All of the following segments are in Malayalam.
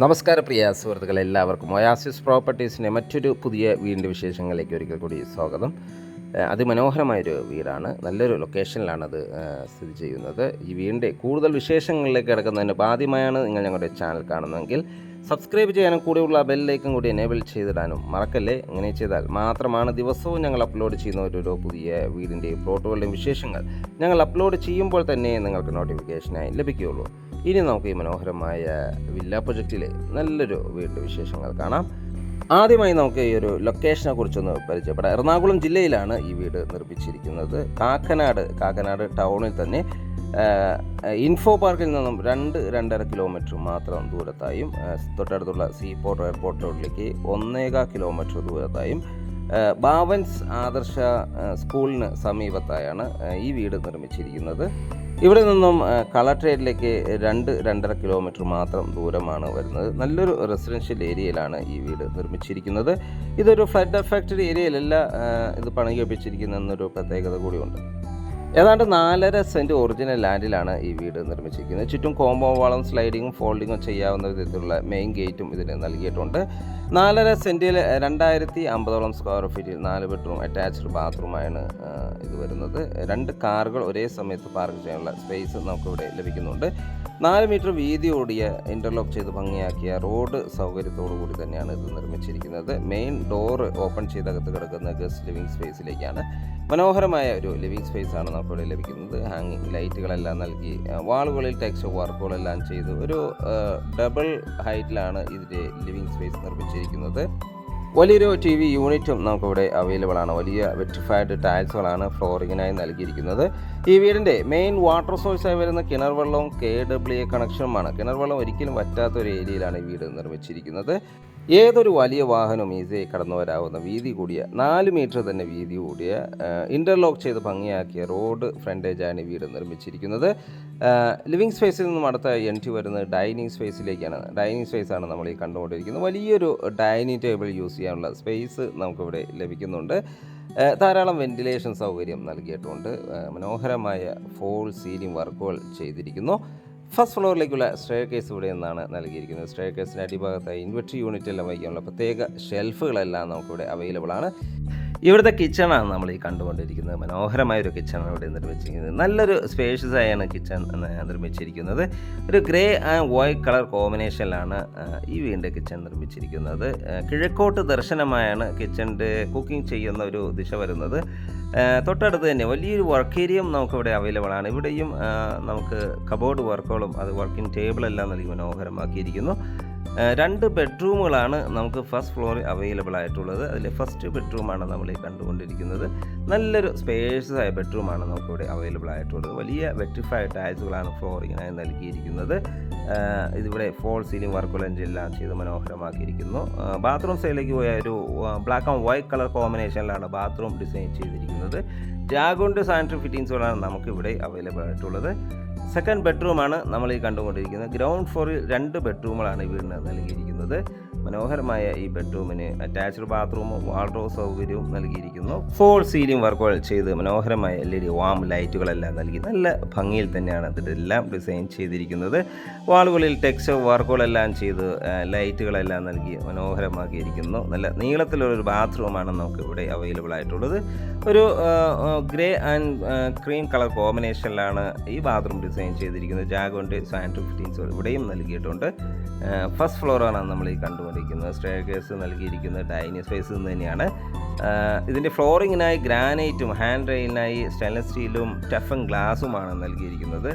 നമസ്കാരം പ്രിയ സുഹൃത്തുക്കളെ, എല്ലാവർക്കും ഒയാസിസ് പ്രോപ്പർട്ടീസിൻ്റെ മറ്റൊരു പുതിയ വീടിൻ്റെ വിശേഷങ്ങളിലേക്ക് ഒരിക്കൽ കൂടി സ്വാഗതം. അതിമനോഹരമായൊരു വീടാണ്, നല്ലൊരു ലൊക്കേഷനിലാണത് സ്ഥിതി ചെയ്യുന്നത്. ഈ വീടിൻ്റെ കൂടുതൽ വിശേഷങ്ങളിലേക്ക് കിടക്കുന്നതിന് ആദ്യമായാണ് നിങ്ങൾ ഞങ്ങളുടെ ചാനൽ കാണുന്നതെങ്കിൽ സബ്സ്ക്രൈബ് ചെയ്യാനും കൂടെയുള്ള ബെല്ലൈക്കൻ കൂടി എനേബിൾ ചെയ്തിടാനും മറക്കല്ലേ. അങ്ങനെ ചെയ്താൽ മാത്രമാണ് ദിവസവും ഞങ്ങൾ അപ്ലോഡ് ചെയ്യുന്ന ഓരോ പുതിയ വീടിൻ്റെയും പ്ലോട്ടുകളുടെയും വിശേഷങ്ങൾ ഞങ്ങൾ അപ്ലോഡ് ചെയ്യുമ്പോൾ തന്നെ നിങ്ങൾക്ക് നോട്ടിഫിക്കേഷനായി ലഭിക്കുകയുള്ളൂ. ഇനി നമുക്ക് ഈ മനോഹരമായ വില്ല പ്രൊജക്റ്റിലെ നല്ലൊരു വീടിൻ്റെ വിശേഷങ്ങൾ കാണാം. ആദ്യമായി നമുക്ക് ഈ ഒരു ലൊക്കേഷനെ കുറിച്ചൊന്ന് പരിചയപ്പെടാം. എറണാകുളം ജില്ലയിലാണ് ഈ വീട് നിർമ്മിച്ചിരിക്കുന്നത്. കാക്കനാട് ടൗണിൽ തന്നെ ഇൻഫോ പാർക്കിൽ നിന്നും 2-2.5 കിലോമീറ്റർ മാത്രം ദൂരത്തായും തൊട്ടടുത്തുള്ള സീപോർട്ട് എയർപോർട്ട് റോഡിലേക്ക് 1.25 കിലോമീറ്റർ ദൂരത്തായും ബാവൻസ് ആദർശ സ്കൂളിന് സമീപത്തായാണ് ഈ വീട് നിർമ്മിച്ചിരിക്കുന്നത്. ഇവിടെ നിന്നും കളക്ട്രേറ്റിലേക്ക് 2-2.5 കിലോമീറ്റർ മാത്രം ദൂരമാണ് വരുന്നത്. നല്ലൊരു റെസിഡൻഷ്യൽ ഏരിയയിലാണ് ഈ വീട് നിർമ്മിച്ചിരിക്കുന്നത്. ഇതൊരു ഫ്ലഡ് അഫക്റ്റഡ് ഏരിയയിലല്ല ഇത് പണികഴിപ്പിച്ചിരിക്കുന്നതെന്നൊരു പ്രത്യേകത കൂടിയുണ്ട്. ഏതാണ്ട് 4.5 സെൻറ്റ് ഒറിജിനൽ ലാൻഡിലാണ് ഈ വീട് നിർമ്മിച്ചിരിക്കുന്നത്. ചുറ്റും കോമ്പൗണ്ട് വാളും സ്ലൈഡിങ്ങും ഫോൾഡിങ്ങും ചെയ്യാവുന്ന വിധത്തിലുള്ള മെയിൻ ഗേറ്റും ഇതിന് നൽകിയിട്ടുണ്ട്. 4.5 സെൻറ്റിൽ 2050 സ്ക്വയർ ഫീറ്റിൽ 4 ബെഡ്റൂം അറ്റാച്ച്ഡ് ബാത്റൂമാണ് ഇത് വരുന്നത്. 2 കാറുകൾ ഒരേ സമയത്ത് പാർക്ക് ചെയ്യാനുള്ള സ്പേസ് നമുക്കിവിടെ ലഭിക്കുന്നുണ്ട്. 4 മീറ്റർ വീതി ഓടിയ ഇൻ്റർലോക്ക് ചെയ്ത് ഭംഗിയാക്കിയ റോഡ് സൗകര്യത്തോടു കൂടി തന്നെയാണ് ഇത് നിർമ്മിച്ചിരിക്കുന്നത്. മെയിൻ ഡോറ് ഓപ്പൺ ചെയ്തകത്ത് കിടക്കുന്ന ഗസ്റ്റ് ലിവിംഗ് സ്പേസിലേക്കാണ്. മനോഹരമായ ഒരു ലിവിംഗ് സ്പേസാണ് നമുക്കിവിടെ ലഭിക്കുന്നത്. ഹാങ്ങിങ് ലൈറ്റുകളെല്ലാം നൽകി വാളുകളിൽ ടെക്സ്റ്റ് വർക്കുകളെല്ലാം ചെയ്ത് ഒരു ഡബിൾ ഹൈറ്റിലാണ് ഇതിൻ്റെ ലിവിംഗ് സ്പേസ് നിർമ്മിച്ചിരിക്കുന്നത്. വലിയൊരു TV യൂണിറ്റും നമുക്കിവിടെ അവൈലബിൾ ആണ്. വലിയ വെറ്റിഫൈഡ് ടൈൽസുകളാണ് ഫ്ലോറിങ്ങിനായി നൽകിയിരിക്കുന്നത്. ഈ വീടിൻ്റെ മെയിൻ വാട്ടർ സോഴ്സായി വരുന്ന കിണർ വെള്ളവും KWA കണക്ഷനുമാണ്. കിണർ വെള്ളം ഒരിക്കലും വറ്റാത്തൊരു ഏരിയയിലാണ് ഈ വീട് നിർമ്മിച്ചിരിക്കുന്നത്. ഏതൊരു വലിയ വാഹനവും ഈസിയായി കടന്നു വരാവുന്ന വീതി കൂടിയ 4 മീറ്റർ തന്നെ വീതി കൂടിയ ഇൻ്റർലോക്ക് ചെയ്ത് ഭംഗിയാക്കിയ റോഡ് ഫ്രണ്ടേജാണ് ഈ വീട് നിർമ്മിച്ചിരിക്കുന്നത്. ലിവിംഗ് സ്പേസിൽ നിന്നും അടുത്ത എൻട്രി വരുന്നത് ഡൈനിങ് സ്പേസിലേക്കാണ്. ഡൈനിങ് സ്പേസാണ് നമ്മൾ ഈ കണ്ടുകൊണ്ടിരിക്കുന്നത്. വലിയൊരു ഡൈനിങ് ടേബിൾ യൂസ് ചെയ്യാനുള്ള സ്പേസ് നമുക്കിവിടെ ലഭിക്കുന്നുണ്ട്. ധാരാളം വെന്റിലേഷൻ സൗകര്യം നൽകിയിട്ടുണ്ട്. മനോഹരമായ ഫോൾ സീലിംഗ് വർക്കുകൾ ചെയ്തിരിക്കുന്നു. ഫസ്റ്റ് ഫ്ലോറിലേക്കുള്ള സ്റ്റെയർ കേസ് ഇവിടെ നിന്നാണ് നൽകിയിരിക്കുന്നത്. സ്റ്റെയർ കേസിൻ്റെ അടിഭാഗത്തായി ഇൻവെർട്ടർ യൂണിറ്റ് എല്ലാം വയ്ക്കാനുള്ള പ്രത്യേക ഷെൽഫുകളെല്ലാം നമുക്കിവിടെ അവൈലബിൾ ആണ്. ഇവിടുത്തെ കിച്ചണാണ് നമ്മൾ ഈ കണ്ടുകൊണ്ടിരിക്കുന്നത്. മനോഹരമായൊരു കിച്ചണാണ് ഇവിടെ നിർമ്മിച്ചിരിക്കുന്നത്. നല്ലൊരു സ്പേഷ്യസ് ആയാണ് കിച്ചൺ നിർമ്മിച്ചിരിക്കുന്നത്. ഒരു ഗ്രേ ആൻഡ് വൈറ്റ് കളർ കോമ്പിനേഷനിലാണ് ഈ വീടിൻ്റെ കിച്ചൺ നിർമ്മിച്ചിരിക്കുന്നത്. കിഴക്കോട്ട് ദർശനമായാണ് കിച്ചണിൻ്റെ കുക്കിംഗ് ചെയ്യുന്ന ഒരു ദിശ വരുന്നത്. തൊട്ടടുത്ത് തന്നെ വലിയൊരു വർക്ക് ഏരിയയും നമുക്കിവിടെ അവൈലബിൾ ആണ്. ഇവിടെയും നമുക്ക് കബോർഡ് വർക്കുകളും അത് വർക്കിംഗ് ടേബിളെല്ലാം നൽകി മനോഹരമാക്കിയിരിക്കുന്നു. 2 ബെഡ്റൂമുകളാണ് നമുക്ക് ഫസ്റ്റ് ഫ്ലോറിൽ അവൈലബിൾ ആയിട്ടുള്ളത്. അതിൽ ഫസ്റ്റ് ബെഡ്റൂമാണ് നമ്മൾ ഈ കണ്ടുകൊണ്ടിരിക്കുന്നത്. നല്ലൊരു സ്പേഷ്യസ് ആയ ബെഡ്റൂമാണ് നമുക്കിവിടെ അവൈലബിൾ ആയിട്ടുള്ളത്. വലിയ വെറ്റിഫൈഡ് ടൈൽസുകളാണ് ഫ്ലോറിങ്ങിനായി നൽകിയിരിക്കുന്നത്. ഇതിവിടെ ഫോൾ സീലിംഗ് വർക്കുകളെല്ലാം ചെയ്ത് മനോഹരമാക്കിയിരിക്കുന്നു. ബാത്റൂം സൈഡിലേക്ക് പോയ ഒരു ബ്ലാക്ക് ആൻഡ് വൈറ്റ് കളർ കോമ്പിനേഷനിലാണ് ബാത്റൂം ഡിസൈൻ ചെയ്തിരിക്കുന്നത്. ജാഗോണ്ട് സാനിറ്ററി ഫിറ്റിങ്സുകളാണ് നമുക്കിവിടെ അവൈലബിൾ ആയിട്ടുള്ളത്. സെക്കൻഡ് ബെഡ്റൂമാണ് നമ്മൾ ഈ കണ്ടുകൊണ്ടിരിക്കുന്നത്. ഗ്രൗണ്ട് ഫ്ലോറിൽ 2 ബെഡ്റൂമുകളാണ് ഈ വീടിന് നൽകിയിരിക്കുന്നത്. മനോഹരമായ ഈ ബെഡ്റൂമിന് അറ്റാച്ച്ഡ് ബാത്റൂമും വാർഡ്രോബ് സൗകര്യവും നൽകിയിരിക്കുന്നു. ഫോൾ സീലിംഗ് വർക്കുകൾ ചെയ്ത് മനോഹരമായ LED വാം ലൈറ്റുകളെല്ലാം നൽകി നല്ല ഭംഗിയിൽ തന്നെയാണ് ഇതെല്ലാം ഡിസൈൻ ചെയ്തിരിക്കുന്നത്. വാളുകളിൽ ടെക്സ്റ്റ് വർക്കുകളെല്ലാം ചെയ്ത് ലൈറ്റുകളെല്ലാം നൽകി മനോഹരമാക്കിയിരിക്കുന്നു. നല്ല നീളത്തിലുള്ളൊരു ബാത്റൂമാണ് നമുക്ക് ഇവിടെ അവൈലബിൾ ആയിട്ടുള്ളത്. ഒരു ഗ്രേ ആൻഡ് ക്രീം കളർ കോമ്പിനേഷനിലാണ് ഈ ബാത്റൂം ഡിസൈൻ ചെയ്തിരിക്കുന്നത്. ജാഗോണ്ട് സാനിറ്ററി ഫിറ്റിങ്സുകൾ ഇവിടെയും നൽകിയിട്ടുണ്ട്. ഫസ്റ്റ് ഫ്ലോറാണ് നമ്മൾ ഈ കണ്ടുകൊണ്ടിരിക്കുന്നത്. സ്റ്റെയർ കേസ് നൽകിയിരിക്കുന്നത് ഡൈനിങ് സ്പേസിൽ നിന്ന് തന്നെയാണ്. ഇതിൻ്റെ ഫ്ലോറിങ്ങിനായി ഗ്രാനൈറ്റും ഹാൻഡ് റെയിലിനായി സ്റ്റെയിൻലെസ് സ്റ്റീലും ടഫൻ ഗ്ലാസുമാണ് നൽകിയിരിക്കുന്നത്.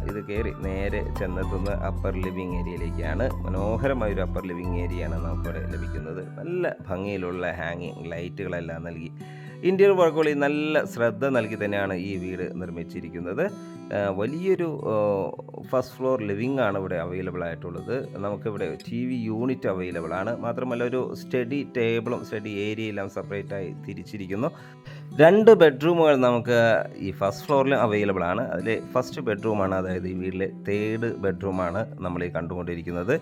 ഇത് കയറി നേരെ ചെന്നെത്തുന്ന അപ്പർ ലിവിങ് ഏരിയയിലേക്കാണ്. മനോഹരമായൊരു അപ്പർ ലിവിങ് ഏരിയയാണ് നമുക്കിവിടെ ലഭിക്കുന്നത്. നല്ല ഭംഗിയിലുള്ള ഹാങ്ങിങ് ലൈറ്റുകളെല്ലാം നൽകി ഇൻറ്റീരിയർ വർക്കുകളിൽ നല്ല ശ്രദ്ധ നൽകി തന്നെയാണ് ഈ വീട് നിർമ്മിച്ചിരിക്കുന്നത്. വലിയൊരു ഫസ്റ്റ് ഫ്ലോർ ലിവിംഗ് ആണ് ഇവിടെ അവൈലബിൾ ആയിട്ടുള്ളത്. നമുക്കിവിടെ TV യൂണിറ്റ് അവൈലബിൾ ആണ്. മാത്രമല്ല ഒരു സ്റ്റഡി ടേബിളും സ്റ്റഡി ഏരിയയെല്ലാം സെപ്പറേറ്റായി തിരിച്ചിരിക്കുന്നു. 2 ബെഡ്റൂമുകൾ നമുക്ക് ഈ ഫസ്റ്റ് ഫ്ലോറിൽ അവൈലബിൾ ആണ്. അതിൽ ഫസ്റ്റ് ബെഡ്റൂമാണ്, അതായത് ഈ വീട്ടിലെ 3rd ബെഡ്റൂമാണ് നമ്മൾ ഈ കണ്ടുകൊണ്ടിരിക്കുന്നത്.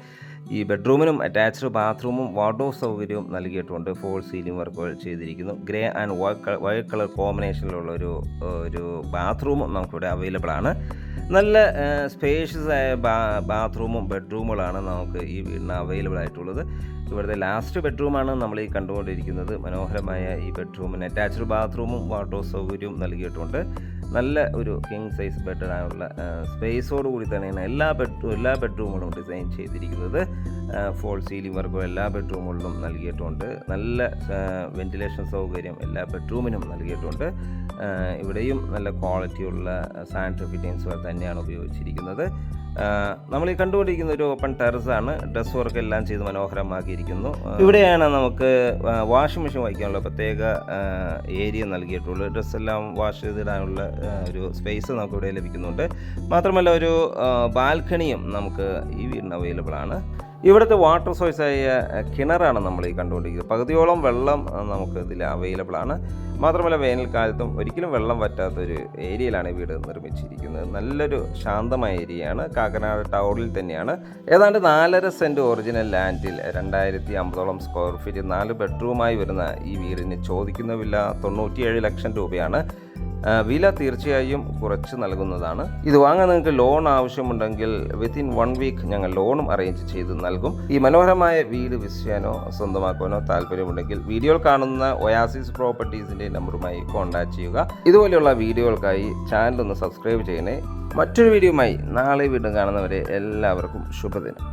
ഈ ബെഡ്റൂമിനും അറ്റാച്ച്ഡ് ബാത്റൂമും വാർഡ്രോബ് സൗകര്യവും നൽകിയിട്ടുണ്ട്. ഫോൾ സീലിംഗ് വർക്കുകൾ ചെയ്തിരിക്കുന്നു. ഗ്രേ ആൻഡ് വൈറ്റ് കളർ കോമ്പിനേഷനിലുള്ള ഒരു ബാത്റൂമും നമുക്കിവിടെ അവൈലബിൾ ആണ്. നല്ല സ്പേഷ്യസ് ആയ ബാത്റൂമും ബെഡ്റൂമുകളാണ് നമുക്ക് ഈ വീടിന് അവൈലബിൾ ആയിട്ടുള്ളത്. ഇവിടുത്തെ ലാസ്റ്റ് ബെഡ്റൂമാണ് നമ്മൾ ഈ കണ്ടുകൊണ്ടിരിക്കുന്നത്. മനോഹരമായ ഈ ബെഡ്റൂമിന് അറ്റാച്ച്ഡ് ബാത്റൂമും വാട്ടർ സൗകര്യവും നൽകിയിട്ടുണ്ട്. നല്ല ഒരു കിങ് സൈസ് ബെഡിനായുള്ള സ്പേസോട് കൂടി തന്നെയാണ് എല്ലാ ബെഡ്റൂമുകളും ഡിസൈൻ ചെയ്തിരിക്കുന്നത്. ഫോൾ സീലിംഗ് വർക്കും എല്ലാ ബെഡ്റൂമുകളിലും നൽകിയിട്ടുണ്ട്. നല്ല വെന്റിലേഷൻ സൗകര്യം എല്ലാ ബെഡ്റൂമിനും നൽകിയിട്ടുണ്ട്. ഇവിടെയും നല്ല ക്വാളിറ്റിയുള്ള സാനിറ്ററി ഫിറ്റിങ്സ് തന്നെയാണ് ഉപയോഗിച്ചിരിക്കുന്നത്. നമ്മൾ ഈ കണ്ടുകൊണ്ടിരിക്കുന്ന ഒരു ഓപ്പൺ ടെറസാണ്. ഡ്രസ് വർക്ക് എല്ലാം ചെയ്ത് മനോഹരമാക്കിയിരിക്കുന്നു. ഇവിടെയാണ് നമുക്ക് വാഷിംഗ് മെഷീൻ വയ്ക്കാനുള്ള പ്രത്യേക ഏരിയ നൽകിയിട്ടുള്ളത്. ഡ്രസ്സെല്ലാം വാഷ് ചെയ്തിടാനുള്ള ഒരു സ്പേസ് നമുക്ക് ഇവിടെ ലഭിക്കുന്നുണ്ട്. മാത്രമല്ല ഒരു ബാൽക്കണിയും നമുക്ക് ഈ വീടിന് അവൈലബിൾ ആണ്. ഇവിടുത്തെ വാട്ടർ സോഴ്സായ കിണറാണ് നമ്മൾ ഈ കണ്ടുകൊണ്ടിരിക്കുന്നത്. പകുതിയോളം വെള്ളം നമുക്ക് ഇതിൽ അവൈലബിൾ ആണ്. മാത്രമല്ല വേനൽക്കാലത്തും ഒരിക്കലും വെള്ളം വറ്റാത്തൊരു ഏരിയയിലാണ് ഈ വീട് നിർമ്മിച്ചിരിക്കുന്നത്. നല്ലൊരു ശാന്തമായ ഏരിയയാണ്. കാക്കനാട് ടൗണിൽ തന്നെയാണ്. ഏതാണ്ട് 4.5 സെൻറ്റ് ഒറിജിനൽ ലാൻഡിൽ 2050 സ്ക്വയർ ഫീറ്റ് 4 ബെഡ്റൂമായി വരുന്ന ഈ വീടിന് ചോദിക്കുന്ന വില 97 ലക്ഷം രൂപയാണ്. വില തീർച്ചയായും കുറച്ച് നൽകുന്നതാണ്. ഇത് വാങ്ങാൻ നിങ്ങൾക്ക് ലോൺ ആവശ്യമുണ്ടെങ്കിൽ വിത്തിൻ 1 വീക്ക് ഞങ്ങൾ ലോണും അറേഞ്ച് ചെയ്ത് നൽകും. ഈ മനോഹരമായ വീട് വിൽക്കാനോ സ്വന്തമാക്കാനോ താല്പര്യമുണ്ടെങ്കിൽ വീഡിയോയിൽ കാണുന്ന ഒയാസിസ് പ്രോപ്പർട്ടീസിൻ്റെ നമ്പറുമായി കോൺടാക്ട് ചെയ്യുക. ഇതുപോലെയുള്ള വീഡിയോകൾക്കായി ചാനൽ ഒന്ന് സബ്സ്ക്രൈബ് ചെയ്യണേ. മറ്റൊരു വീഡിയോയുമായി നാളെ വീണ്ടും കാണുന്നവരെ എല്ലാവർക്കും ശുഭദിനം.